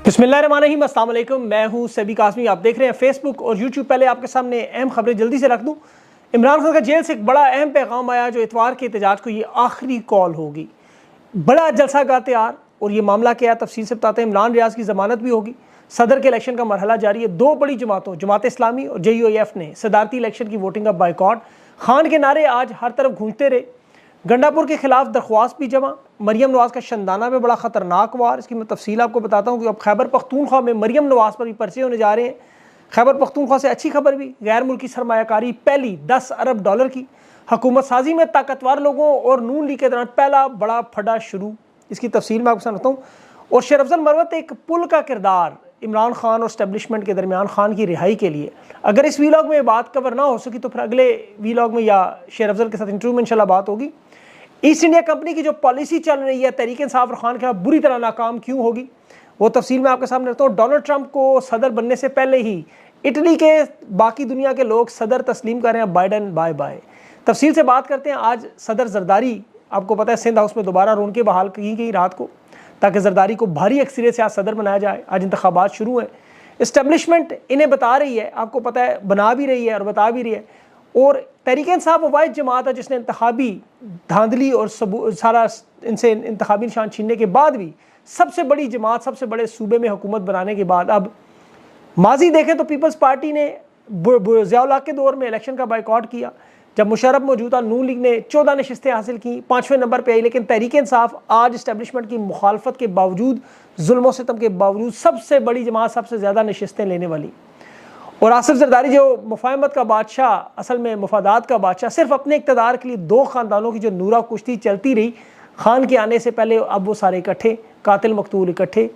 बिस्मिल्लाहिर्रहमानिर्रहीम, अस्सलाम वालेकुम। मैं हूं सभी कासमी। आप देख रहे हैं फेसबुक और यूट्यूब। पहले आपके सामने अहम खबरें जल्दी से रख दूं। इमरान खान का जेल से एक बड़ा अहम पैगाम आया जो इतवार के एहतजाज को ये आखिरी कॉल होगी। बड़ा जलसा का तैयार। और ये मामला क्या है तफसील से बताते हैं। इमरान रियाज की जमानत भी होगी। सदर के इलेक्शन का मरहला जारी है। दो बड़ी जमातों जमात इस्लामी और JUIF ने सदारती इलेक्शन की वोटिंग का बाइकआउट। खान के नारे आज हर तरफ गूंजते रहे। गंडापुर के खिलाफ दरख्वास्त भी जमा। मरियम नवाज का शंदाना में बड़ा खतरनाक वार। इसकी मैं तफसील आपको बताता हूँ कि अब खैबर पख्तूनख्वा में मरियम नवाज पर भी पर्चे होने जा रहे हैं। खैबर पख्तूनख्वा से अच्छी खबर भी, गैर मुल्की सरमायाकारी पहली 10 अरब डॉलर की हुकूमत साजी में ताकतवर लोगों और नून लीग के दौरान पहला बड़ा फटा शुरू। इसकी तफसील मैं आपको सुनाता हूँ। और शेर अफजल मरवत एक पुल का किरदार इमरान खान और स्टैब्लिशमेंट के दरमियान खान की रिहाई के लिए। अगर इस वीलॉग में बात कवर ना हो सकी तो फिर अगले वीलॉग में या शेर अफजल के साथ इंटरव्यू में इंशाल्लाह बात होगी। ईस्ट इंडिया कंपनी की जो पॉलिसी चल रही है तहरीक इंसाफ और खान के खिलाफ बुरी तरह नाकाम क्यों होगी, वो तफसील मैं आपके सामने रखता हूँ। डोनाल्ड ट्रंप को सदर बनने से पहले ही इटली के बाकी दुनिया के लोग सदर तस्लीम कर रहे हैं। Biden bye bye. तफसील से बात करते हैं। आज सदर जरदारी, आपको पता है सिंध हाउस में दोबारा रौनकें बहाल की गई रात को, ताकि जरदारी को भारी अक्सरियत से आज सदर बनाया जाए। आज इंतखाबात शुरू हैं। इस्टेब्लिशमेंट इन्हें बता रही है, आपको पता है बना भी रही है और बता भी रही है। और तहरीक इंसाफ वाहिद जमात है जिसने इंतखाबी धांधली और सारा इनसे इंतखाबी निशान छीनने के बाद भी सबसे बड़ी जमात, सबसे बड़े सूबे में हुकूमत बनाने के बाद अब माजी देखें तो पीपल्स पार्टी ने ज़िया-उल-हक के दौर में इलेक्शन का बाइकआउट किया। जब मुशर्रफ मौजूद था नून लीग ने 14 नशिस्तें हासिल की, 5वें नंबर पर आई। लेकिन तहरीक इंसाफ आज इस्टेब्लिशमेंट की मुखालफत के बावजूद, जुल्म सितम के बावजूद सबसे बड़ी जमात, सबसे ज़्यादा नशिस्तें लेने वाली। और आसिफ जरदारी जो मुफाहमत का बादशाह, असल में मुफादात का बादशाह, सिर्फ अपने इक़्तिदार के लिए दो ख़ानदानों की जो नूरा कुश्ती चलती रही खान के आने से पहले, अब वो सारे इकट्ठे, कातिल मकतूल इकट्ठे।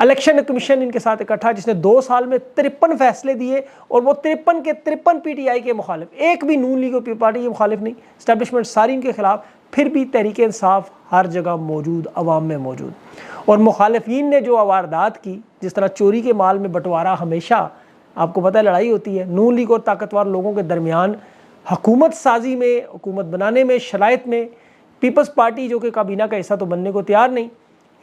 इलेक्शन कमीशन इनके साथ इकट्ठा जिसने 2 साल में 53 फैसले दिए और वो 53 के 53 PTI के मुखालिफ, एक भी नून लीग और पार्टी के मुखालिफ नहीं। इस्टेब्लिशमेंट सारी इनके खिलाफ, फिर भी तहरीक इंसाफ हर जगह मौजूद, अवाम में मौजूद। और मुखालिफिन ने जो वारदात की, जिस तरह चोरी के माल में बंटवारा, हमेशा आपको पता है लड़ाई होती है नून लीग और ताकतवर लोगों के दरमियान हुकूमत साजी में, हुकूमत बनाने में, शराइत में। पीपल्स पार्टी जो कि काबीना का हिस्सा तो बनने को तैयार नहीं।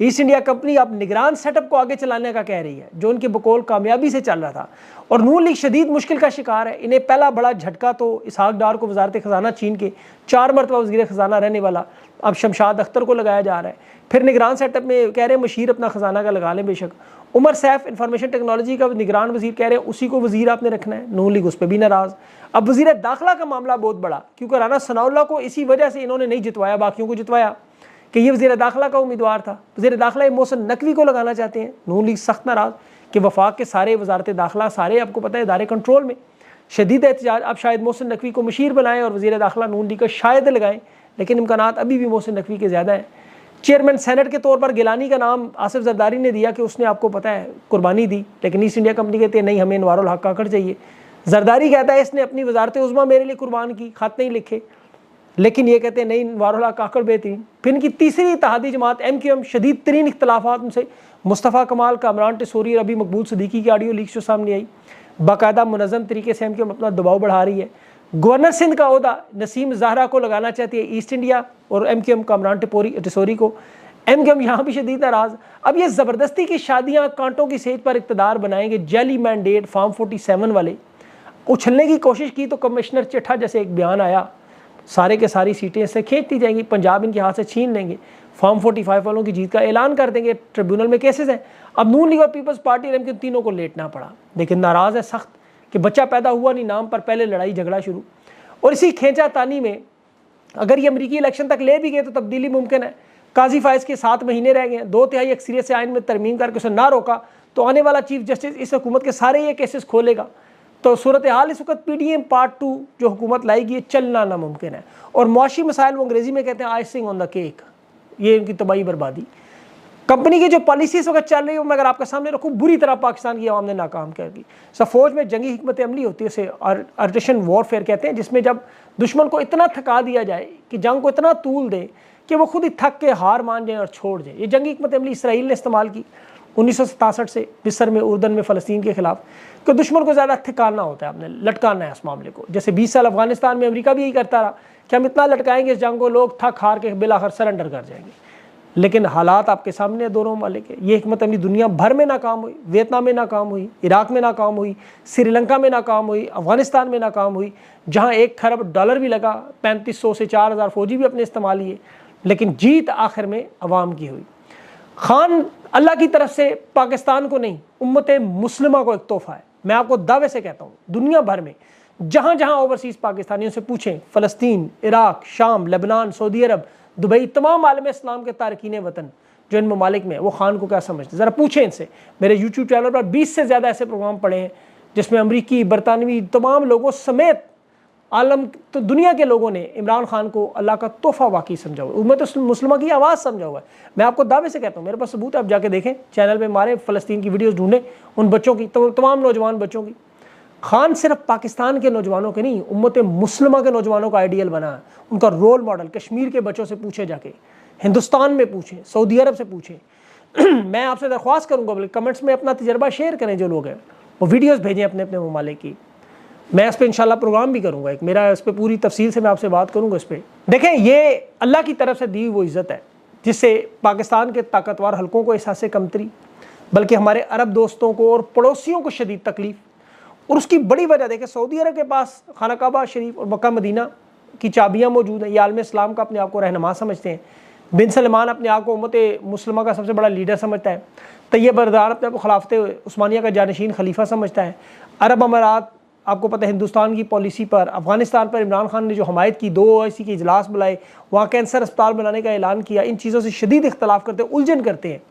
ईस्ट इंडिया कंपनी अब निगरान सेटअप को आगे चलाने का कह रही है जो उनके बकौल कामयाबी से चल रहा था। और नून लीग शदीद मुश्किल का शिकार है। इन्हें पहला बड़ा झटका तो इसहाक डार को वजारत खजाना छीन के 4 मरतबा वज़ीर खजाना रहने वाला अब शमशाद अख्तर को लगाया जा रहा है। फिर निगरान सेटअप में कह रहे हैं मशीर अपना खजाना का लगा लें। बेशक उमर सैफ इंफॉर्मेशन टेक्नोलॉजी का निगरान वजीर कह रहे हैं उसी को वजीर आपने रखना है। नून लीग उस पर भी नाराज़। अब वजीर दाखिला का मामला बहुत बड़ा, क्योंकि राना सनाउल्लाह को इसी वजह से इन्होंने नहीं जितवाया, बाकियों को जितवाया कि ये वजीर दाखिला का उम्मीदवार था। वजीर दाखिला मोहसिन नकवी को लगाना चाहते हैं। नून लीग सख्त नाराज़ कि वफाक के सारे वजारत दाखिला, सारे आपको पता है इदारे कंट्रोल में, शदीद एहतजाज। अब शायद मोहसिन नकवी को मशीर बनाएं और वजीर दाखिला नून लीग का शायद लगाएं, लेकिन इम्कानात अभी भी मोहसिन नकवी के ज़्यादा हैं। चेयरमैन सेनेट के तौर पर गिलानी का नाम आसिफ जरदारी ने दिया कि उसने आपको पता है कुर्बानी दी, लेकिन ईस्ट इंडिया कंपनी कहती है नहीं, हमें इनवारुल-हक काकड़ चाहिए। जरदारी कहता है इसने अपनी वजारत उज़्मा मेरे लिए कुर्बान की, खत नहीं लिखे, लेकिन ये कहते हैं नहीं, इनवारुल-हक काकड़ बेहतरीन। फिर इनकी तीसरी इत्तेहादी जमात MQM शदीद तरीन इख्तलाफात उनसे, मुस्तफ़ा कमाल, कामरान टिसोरी और अभी मकबूल सदीकी की ऑडियो लीक्स जो सामने आई। बाकायदा मुनज़्ज़म तरीके से MQM अपना दबाव बढ़ा रही है। गवर्नर सिंध का ओहदा नसीम ज़हरा को लगाना चाहती है ईस्ट इंडिया और MQM कामरान टिसोरी को। MQM यहाँ भी शदीद नाराज़। अब ये ज़बरदस्ती की शादियाँ कांटों की सेज पर इक़्तिदार बनाएंगे। जैली मैंडेट फॉर्म 47 वाले उछलने की कोशिश की तो कमिश्नर चिट्ठा जैसे एक बयान आया, सारे के सारी सीटें इससे खींच दी जाएंगी, पंजाब इनके हाथ से छीन लेंगे, फॉर्म 45 वालों की जीत का ऐलान कर देंगे, ट्रिब्यूनल में केसेस हैं। अब नून लीग और पीपल्स पार्टी और MQM तीनों को लेटना पड़ा, लेकिन नाराज़ है सख्त कि बच्चा पैदा हुआ नहीं नाम पर पहले लड़ाई झगड़ा शुरू। और इसी खींचातानी में अगर ये अमरीकी इलेक्शन तक ले भी गए तो तब्दीली मुमकिन है। काजी फायज़ के 7 महीने रह गए, 2/3 अक्सरियत से आइन में तरमीम करके उसे ना रोका तो आने वाला चीफ जस्टिस इस हुकूमत के सारे ये केसेस खोलेगा। तो सूरत हाल इस वक्त PDM पार्ट 2 जो हुकूमत लाएगी ये चलना नामुमकिन है। और मुआशी मसाइल वो अंग्रेज़ी में कहते हैं आइसिंग ऑन द केक, ये इनकी तबाही बर्बादी। कंपनी की जो पॉलिसी इस वक्त चल रही है मैं अगर आपके सामने रखूँ, बुरी तरह पाकिस्तान की आवाम ने नाकाम कर दी। फौज में जंगी हिकमत अमली होती है, उसे अर्टिशन वॉरफेयर कहते हैं, जिसमें जब दुश्मन को इतना थका दिया जाए कि जंग को इतना तूल दे कि वो खुद ही थक के हार मान जाए और छोड़ जाए। ये जंगी हिकमत अमली इसराइल ने इस्तेमाल की 1967 से मिस्र में, उर्दन में, फ़लस्तीन के खिलाफ, कि दुश्मन को ज़्यादा थकाना होता है, आपने लटकाना है इस मामले को। जैसे 20 साल अफगानिस्तान में अमेरिका भी यही करता रहा कि हम इतना लटकाएंगे इस जंग को, लोग थक हार के बिलाखिर सरेंडर कर जाएंगे। लेकिन हालात आपके सामने है दोनों ममालिक के। ये हिकमत अमली दुनिया भर में नाकाम हुई, वियतनाम में नाकाम हुई, इराक में नाकाम हुई, श्रीलंका में नाकाम हुई, अफगानिस्तान में नाकाम हुई, जहाँ $1 खरब भी लगा, 3500 से 4000 फौजी भी अपने इस्तेमाल लिए, लेकिन जीत आखिर में अवाम की हुई। खान अल्लाह की तरफ से पाकिस्तान को नहीं, उम्मत मुस्लिमा को एक तोहफा है। मैं आपको दावे से कहता हूँ, दुनिया भर में जहाँ जहाँ ओवरसीज़ पाकिस्तानियों से पूछें, फ़लस्तीन, इराक, शाम, लेबनान, सऊदी अरब, दुबई, तमाम आलम इस्लाम के तारकीन वतन जो इन ममालिक में, वो खान को क्या समझते हैं, ज़रा पूछें इनसे। मेरे यूट्यूब चैनल पर 20 से ज़्यादा ऐसे प्रोग्राम पड़े हैं जिसमें अमरीकी, बरतानवी, तमाम लोगों समेत आलम तो दुनिया के लोगों ने इमरान खान को अल्लाह का तोहफा वाकई समझा हुआ है, उम्मत मुस्लिमा की आवाज़ समझा हुआ है। मैं आपको दावे से कहता हूँ, मेरे पास सबूत है, आप जाके देखें, चैनल पे मारे, फ़लस्तीन की वीडियोस ढूंढें, उन बच्चों की, तमाम नौजवान बच्चों की। खान सिर्फ पाकिस्तान के नौजवानों के नहीं, उम्मत मुस्लिमा के नौजवानों का आइडियल बना है, उनका रोल मॉडल। कश्मीर के बच्चों से पूछे जाके, हिंदुस्तान में पूछें, सऊदी अरब से पूछें। मैं आपसे दरख्वास्त करूँगा, बल्कि कमेंट्स में अपना तजर्बा शेयर करें, जो लोग हैं वो वीडियोज़ भेजें अपने अपने ममालिक की। मैं इस पर इंशाल्लाह प्रोग्राम भी करूँगा, एक मेरा इस पर पूरी तफसील से मैं आपसे बात करूँगा इस पर। देखें, ये अल्लाह की तरफ से दी हुई वो इज़्ज़त है जिससे पाकिस्तान के ताकतवर हलकों को एहसास कमतरी, बल्कि हमारे अरब दोस्तों को और पड़ोसियों को शदीद तकलीफ़। और उसकी बड़ी वजह देखें, सऊदी अरब के पास खाना काबा शरीफ और मक्का मदीना की चाबियाँ मौजूद हैं। ये आलम इस्लाम का अपने आप को रहनुमा समझते हैं। बिन सलमान अपने आप को उम्मत मुस्लिमा का सबसे बड़ा लीडर समझता है। तैयब अर्दगान अपने आप को खिलाफत उस्मानिया का जानशीन खलीफा समझता है। अरब अमारात, आपको पता है, हिंदुस्तान की पॉलिसी पर, अफगानिस्तान पर इमरान खान ने जो हमायत की, 2 OIC के इजलास बुलाए, वहाँ कैंसर अस्पताल बनाने का ऐलान किया, इन चीज़ों से शदीद इख्तलाफ करते हैं, उलझन करते हैं।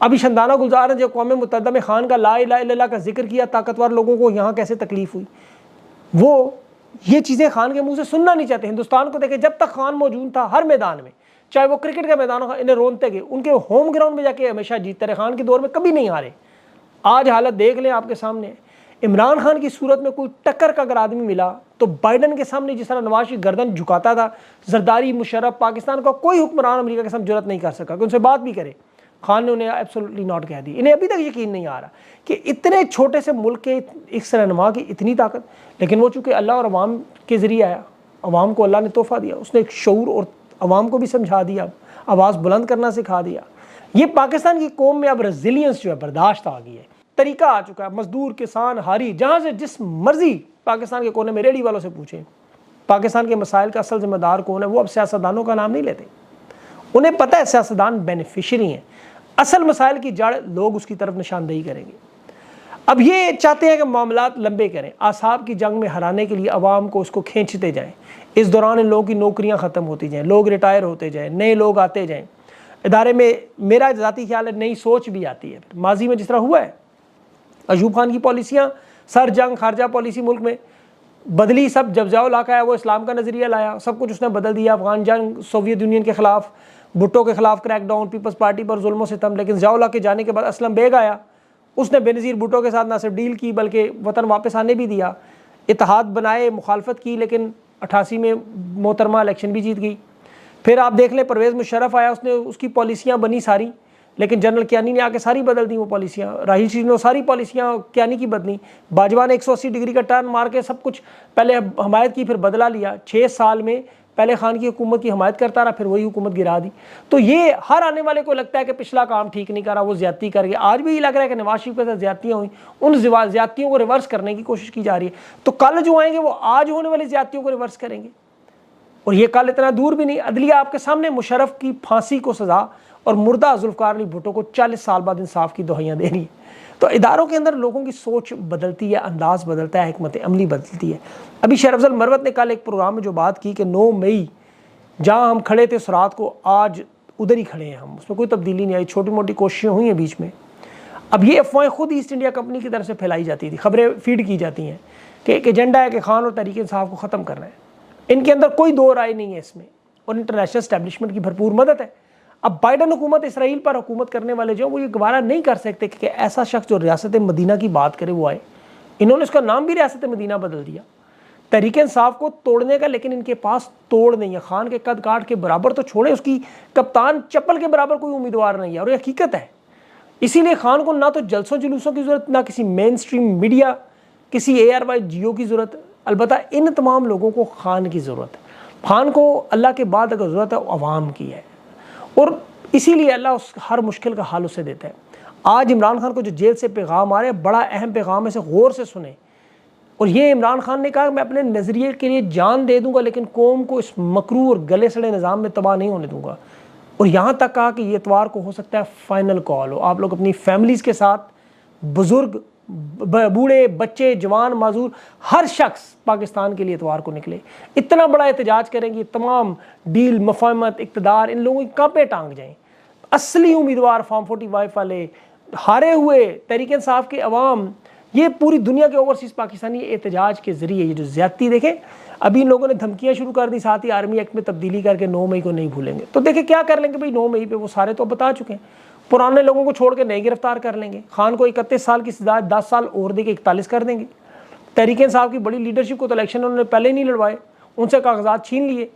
अभी शंदाना गुलजार ने जो कौम मुत्तहदा में खान का ला इलाहा इल्लल्लाह का जिक्र किया, ताकतवर लोगों को यहाँ कैसे तकलीफ हुई, वो ये चीज़ें खान के मुंह से सुनना नहीं चाहते। हिंदुस्तान को देखें, जब तक खान मौजूद था, हर मैदान में, चाहे वो क्रिकेट का मैदान हो, इन्हें रोनते गए, उनके होम ग्राउंड में जाके हमेशा जीतते रहे। खान के दौर में कभी नहीं हारे। आज हालत देख लें आपके सामने। इमरान खान की सूरत में कोई टक्कर का अगर आदमी मिला तो बाइडन के सामने जिस तरह नवाज की गर्दन झुकाता था जरदारी, मुशर्रफ, पाकिस्तान का कोई हुक्मरान अमेरिका के सामने जुरत नहीं कर सका कि उनसे बात भी करे। खान ने उन्हें एब्सोल्युटली नॉट कह दी। इन्हें अभी तक यकीन नहीं आ रहा कि इतने छोटे से मुल्क के इस रहनुमा की इतनी ताकत, लेकिन वो चूँकि अल्लाह और अवाम के ज़रिए आया, अवाम को अल्लाह ने तोहफ़ा दिया, उसने एक शऊर और अवाम को भी समझा दिया, आवाज़ बुलंद करना सिखा दिया। ये पाकिस्तान की कौम में अब रेजिलियंस जो है, बर्दाश्त आ गई है, तरीका आ चुका है। मजदूर, किसान, हारी, जहाँ से जिस मर्जी पाकिस्तान के कोने में रेडी वालों से पूछें, पाकिस्तान के मसाइल का असल जिम्मेदार कौन है, वो अब सियासतदानों का नाम नहीं लेते। उन्हें पता है सियासतदान बेनिफिशरी हैं, असल मसाइल की जड़ लोग उसकी तरफ निशानदेही करेंगे। अब ये चाहते हैं कि मामलात लंबे करें, आसाब की जंग में हराने के लिए अवाम को उसको खींचते जाएँ। इस दौरान इन लोगों की नौकरियाँ ख़त्म होती जाएँ, लोग रिटायर होते जाएँ, नए लोग आते जाएँ इदारे में। मेरा ज़ाती ख्याल है नई सोच भी आती है। माजी में जिस तरह हुआ है, अयूब खान की पॉलिसियाँ, सर जंग खारजा पॉलिसी मुल्क में बदली, सब जब जाओ लाका है वो इस्लाम का नज़रिया लाया, सब कुछ उसने बदल दिया। अफगान जंग, सोवियत यूनियन के ख़िलाफ़, भुट्टो के ख़िलाफ़ क्रैकडाउन, पीपल्स पार्टी पर जुल्म सितम। लेकिन जाओला के जाने के बाद असलम बेग आया, उसने बेनज़ीर भुट्टो के साथ ना सिर्फ डील की बल्कि वतन वापस आने भी दिया, इत्तेहाद बनाए, मुखालफत की, लेकिन 88 में मोहतरमा इलेक्शन भी जीत गई। फिर आप देख लें, परवेज़ मुशर्रफ आया, उसने उसकी पॉलिसियाँ बनी सारी, लेकिन जनरल कियानी ने आके सारी बदल दी वो पॉलिसियाँ। राहील शरीफ ने सारी पॉलिसियाँ कियानी की बदली। बाजवा ने 180 डिग्री का टर्न मार के सब कुछ पहले हमायत की, फिर बदला लिया। 6 साल में पहले खान की हुकूमत की हमायत करता रहा, फिर वही हुकूमत गिरा दी। तो ये हर आने वाले को लगता है कि पिछला काम ठीक नहीं करा, वो ज्यादती कर गया। आज भी ये लग रहा है कि नवाज शरीफ के साथ ज्यादतियाँ हुई, उन ज्यादतियों को रिवर्स करने की कोशिश की जा रही है। तो कल जो आएंगे वो आज होने वाली ज्यादतियों को रिवर्स करेंगे, और ये कल इतना दूर भी नहीं। अदलिया आपके सामने मुशर्रफ की फांसी को सजा और मुर्दा जुल्फ़िकार अली भुट्टो को 40 साल बाद इंसाफ की दुहाइयाँ दे रही है। तो इदारों के अंदर लोगों की सोच बदलती है, अंदाज बदलता है, हिकमत अमली बदलती है। अभी शेर अफजल मरवत ने कल एक प्रोग्राम में जो बात की कि 9 मई जहाँ हम खड़े थे उस रात को, आज उधर ही खड़े हैं हम, उसमें कोई तब्दीली नहीं आई। छोटी मोटी कोशिशें हुई हैं बीच में। अब ये अफवाहें खुद ईस्ट इंडिया कंपनी की तरफ से फैलाई जाती थी, खबरें फीड की जाती हैं कि एक एजेंडा है कि खान और तहरीक इंसाफ को ख़त्म करना है। इनके अंदर कोई दो राय नहीं है इसमें, और इंटरनेशनल एस्टैब्लिशमेंट की भरपूर मदद है। अब बाइडन हुकूमत, इसराइल पर हुकूमत करने वाले जो वो ये गवारा नहीं कर सकते कि ऐसा शख्स जो रियासत मदीना की बात करे वो आए। इन्होंने उसका नाम भी रियासत मदीना बदल दिया, तहरीक इंसाफ को तोड़ने का, लेकिन इनके पास तोड़ नहीं है। खान के कद काट के बराबर तो छोड़े, उसकी कप्तान चप्पल के बराबर कोई उम्मीदवार नहीं है, और ये हकीकत है। इसीलिए खान को ना तो जलसों जुलूसों की ज़रूरत, ना किसी मेन स्ट्रीम मीडिया, किसी ARY जियो की ज़रूरत, अलबत्ता इन तमाम लोगों को खान की ज़रूरत है। खान को अल्लाह के बाद अगर ज़रूरत है अवाम की है। और इसीलिए अल्लाह उस हर मुश्किल का हाल उसे देता है। आज इमरान खान को जो जेल से पैगाम आ रहे हैं, बड़ा अहम पैगाम है, इसे गौर से सुने। और ये इमरान खान ने कहा मैं अपने नज़रिए के लिए जान दे दूंगा, लेकिन कौम को इस मकरू और गले सड़े निज़ाम में तबाह नहीं होने दूंगा। और यहाँ तक कहा कि ये इतवार को हो सकता है फाइनल कॉल हो, आप लोग अपनी फैमिलीज़ के साथ, बुज़ुर्ग, बूढ़े, बच्चे, जवान, माजूर, हर शख्स पाकिस्तान के लिए इतवार को निकले, इतना बड़ा एहतजाज करेंगे। तमाम डील, मफाहमत, इक़्तिदार, इन लोगों की कांपे टांग जाएँ। असली उम्मीदवार फॉर्म 45 वाले, हारे हुए तहरीक इंसाफ के अवाम, ये पूरी दुनिया के ओवरसीज़ पाकिस्तानी एहतजाज के ज़रिए ये जो ज़्यादती देखें, अभी इन लोगों ने धमकियाँ शुरू कर दी, साथ ही आर्मी एक्ट में तब्दीली करके 9 मई को नहीं भूलेंगे। तो देखें क्या कर लेंगे भाई 9 मई पे, वो सारे तो बता चुके हैं। पुराने लोगों को छोड़ के नए गिरफ्तार कर लेंगे। खान को 31 साल की सजा 10 साल और दे के 41 कर देंगे। तहरीक इंसाफ की बड़ी लीडरशिप को तो इलेक्शन उन्होंने पहले नहीं लड़वाए, उनसे कागजात छीन लिए,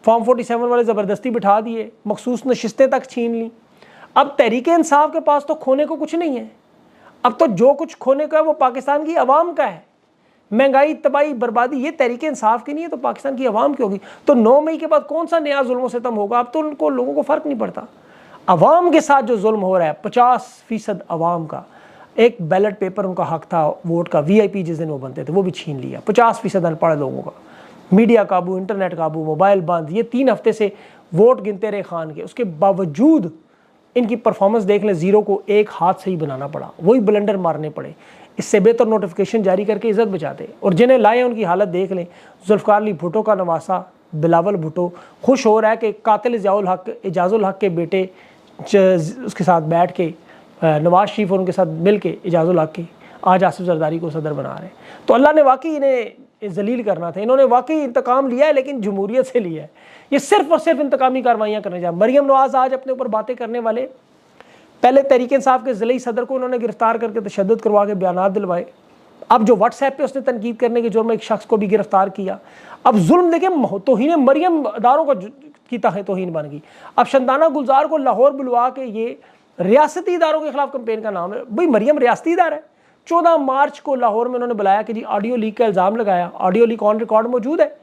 फॉर्म 47 वाले ज़बरदस्ती बिठा दिए, मखसूस नशिस्तें तक छीन ली। अब तहरीक इंसाफ के पास तो खोने को कुछ नहीं है। अब तो जो कुछ खोने का है वो पाकिस्तान की आवाम का है। महंगाई, तबाही, बर्बादी ये तहरीक इंसाफ की नहीं है तो पाकिस्तान की आवाम की होगी। तो 9 मई के बाद कौन सा नया जुल्म सितम होगा? अब तो उनको लोगों को फ़र्क नहीं पड़ता। अवाम के साथ जो जुल्म हो रहा है, 50% अवाम का, एक बैलेट पेपर उनका हक था वोट का, VIP जिस दिन वो बनते थे वो भी छीन लिया। 50% अनपढ़ लोगों का, मीडिया काबू, इंटरनेट काबू, मोबाइल बंद। ये 3 हफ्ते से वोट गिनते रहे खान के, उसके बावजूद इनकी परफॉर्मेंस देख लें, 0 को 1 हाथ से ही बनाना पड़ा, वही ब्लंडर मारने पड़े। इससे बेहतर नोटिफिकेशन जारी करके इज्जत बचाते। और जिन्हें लाए उनकी हालत देख लें। जुल्फ़िकार अली भुट्टो का नवासा बिलावल भुट्टो खुश हो रहा है कि कातिल एजाजुल हक के बेटे उसके साथ बैठ के, नवाज शरीफ और उनके साथ मिल के एजाजुल हक के आज आसिफ जरदारी को सदर बना रहे हैं। तो अल्लाह ने वाकई इन्हें जलील करना था। इन्होंने वाकई इंतकाम लिया है, लेकिन जमहूरियत से लिया है। ये सिर्फ और सिर्फ इंतकामी कार्रवाइयाँ करने जाए। मरियम नवाज आज अपने ऊपर बातें करने वाले, पहले तहरीक इंसाफ के ज़िले सदर को उन्होंने गिरफ्तार करके तशद्दुद करवा के बयानात दिलवाए। अब जो व्हाट्सएप पे उसने तनकीद करने के जुर्म में एक शख्स को भी गिरफ्तार किया। अब जुल्म देखें, तौहीन मरियम अदारों को की तौहीन बन गई। अब शंदाना गुलजार को लाहौर बुलवा के, ये रियासती इदारों के खिलाफ कंपेन का नाम है। भाई मरियम रियासती इदारा है। 14 मार्च को लाहौर में उन्होंने बुलाया कि जी ऑडियो लीक का इल्ज़ाम लगाया, ऑडियो लीक ऑन रिकॉर्ड मौजूद है।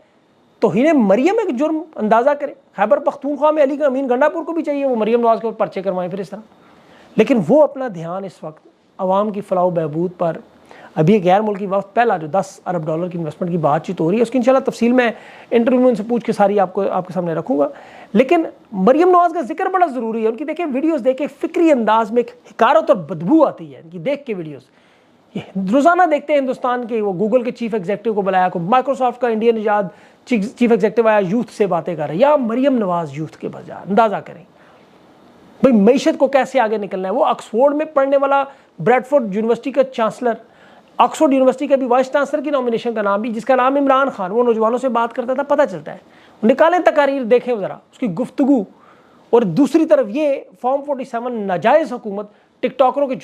तौहीन मरियम एक जुर्म, अंदाज़ा करें। खैबर पख्तूनख्वा में अली का अमीन गंडापुर को भी चाहिए वो मरियम नवाज के पर्चे करवाएं फिर इस तरह। लेकिन वो अपना ध्यान इस वक्त आवाम की फलाह बहबूद पर, अभी एक गैर मुल्की वक्त पहला जो $10 अरब की इन्वेस्टमेंट की बातचीत हो रही है, उसकी इंशाल्लाह तफसील में इंटरव्यू में उनसे पूछ के सारी आपके सामने रखूँगा। लेकिन मरियम नवाज का जिक्र बड़ा ज़रूरी है। उनकी देखें वीडियोज़ देख के फ़िक्री अंदाज में एक हिकारत और बदबू आती है इनकी देख के वीडियोज़। ये रोज़ाना देखते हैं हिंदुस्तान के, वो गूगल के चीफ एग्जीक्यूटिव को बुलाया, को माइक्रोसॉफ्ट का इंडियन निजाद चीफ एग्जीक्यूटिव आया, यूथ से बातें कर रहे हैं। या मरियम नवाज यूथ के बाजार, अंदाज़ा करें भाई मईशत को कैसे आगे निकलना है। वो ऑक्सफोर्ड में पढ़ने वाला, ब्रैडफोर्ड यूनिवर्सिटी का चांसलर, ऑक्सफोर्ड यूनिवर्सिटी के भी वाइस चांसलर की नॉमिनेशन का नाम भी, जिसका नाम इमरान खान, वो नौजवानों से बात करता था, पता चलता है। निकालें तकारीर, देखें ज़रा उसकी गुफ्तगू। और दूसरी तरफ ये फॉर्म 47 नाजायज़ हुकूमत टिकटॉकरों के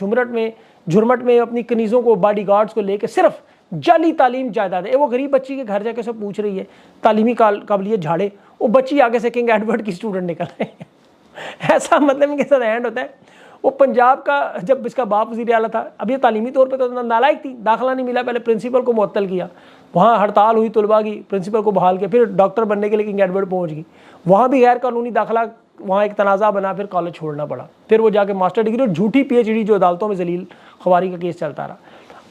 झुरमट में अपनी कनीज़ों को, बॉडी गार्ड्स को लेकर सिर्फ जाली तालीम जायदाद है। वो गरीब बच्ची के घर जाके सब पूछ रही है तालीमी काबिलियत झाड़े, वो बच्ची आगे से किंग एडवर्ड की स्टूडेंट निकल रहे हैं। ऐसा मतलब इनके साथ एंड होता है। वो पंजाब का, जब इसका बाप वज़ीर आला था, अब ये तालीमी तौर पे तो नालायक थी, दाखिला नहीं मिला, पहले प्रिंसिपल को मुअत्तल किया, वहाँ हड़ताल हुई तलबा की, प्रिंसिपल को बहाल किया, फिर डॉक्टर बनने के लिए किंग एडवर्ड पहुँच गई, वहाँ भी गैर कानूनी दाखिला, वहाँ एक तनाज़ा बना, फिर कॉलेज छोड़ना पड़ा, फिर वो जाके मास्टर डिग्री और झूठी PhD जो अदालतों में जलील ख्वारी का केस चलता रहा।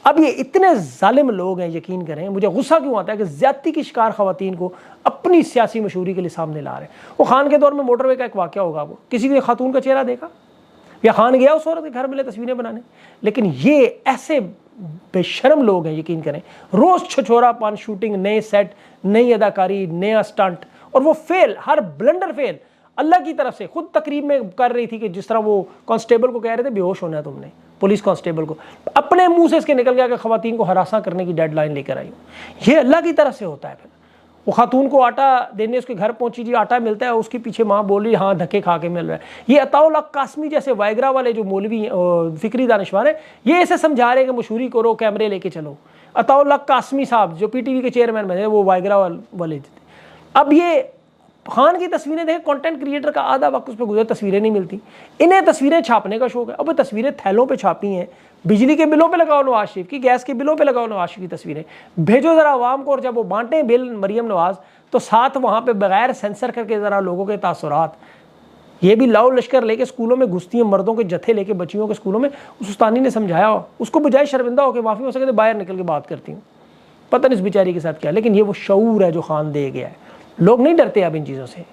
अब ये इतने जालिम लोग हैं, यकीन करें, मुझे गुस्सा क्यों आता है कि ज़्यादती की शिकार ख़वातीन को अपनी सियासी मशहूरी के लिए सामने ला रहे हैं। वो खान के दौर में मोटरवे का एक वाक़या होगा, वो किसी ने खातून का चेहरा देखा या खान गया उस औरत के घर मिले तस्वीरें बनाने। लेकिन ये ऐसे बेशर्म लोग हैं, यकीन करें, रोज़ छछोरापन, शूटिंग, नए सेट, नई अदाकारी, नया स्टंट, और वो फेल, हर ब्लंडर फेल अल्लाह की तरफ से। खुद तकरीब में कर रही थी कि जिस तरह वो कांस्टेबल को कह रहे थे बेहोश होना है तुमने, पुलिस कांस्टेबल को, अपने मुंह से इसके निकल गया कि खवातीन को हरासा करने की डेडलाइन लेकर आई। ये अल्लाह की तरफ से होता है। फिर वो खातून को आटा देने उसके घर पहुंची, जी आटा मिलता है, उसके पीछे माँ बोल रही हाँ धक्के खा के मिल रहा है। ये अताउल हक कासमी जैसे वाइगरा वाले जो मौलवी फिक्री दानिशवार है, ये ऐसे समझा रहे हैं कि मशहूरी करो, कैमरे लेके चलो। अताउल हक कासमी साहब जो PTV के चेयरमैन बने, वो वाइगरा वाले थे। अब ये खान की तस्वीरें देखें, कंटेंट क्रिएटर का आधा वक्त उस पर गुजर, तस्वीरें नहीं मिलती। इन्हें तस्वीरें छापने का शौक है। अब तस्वीरें थैलों पे छापी हैं, बिजली के बिलों पे लगाओ नवाज शरीफ की, गैस के बिलों पे लगाओ नवाज शरीफ की तस्वीरें, भेजो ज़रा आवाम को। और जब वो बांटें बिल मरियम नवाज, तो साथ वहाँ पे बगैर सेंसर करके ज़रा लोगों के तासुरात, ये भी लाओ लश्कर लेके स्कूलों में घुसती हैं, मर्दों के जत्थे लेके बच्चियों के स्कूलों में। उस उस्तानी ने समझाया हो, उसको बजाय शर्मिंदा होकर माफ़ी हो सके तो बाहर निकल के बात करती हूँ, पता नहीं इस बेचारी के साथ क्या। लेकिन ये वो शऊर है जो खान दे गया है, लोग नहीं डरते अब इन चीज़ों से।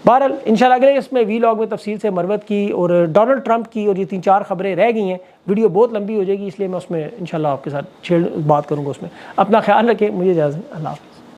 बहरहाल इंशाल्लाह अगले इसमें वीलॉग में तफसील से मरवत की और डोनाल्ड ट्रंप की और ये 3-4 खबरें रह गई हैं। वीडियो बहुत लंबी हो जाएगी, इसलिए मैं उसमें इंशाल्लाह आपके साथ बात करूँगा उसमें। अपना ख्याल रखें, मुझे इजाज़त, अल्लाह।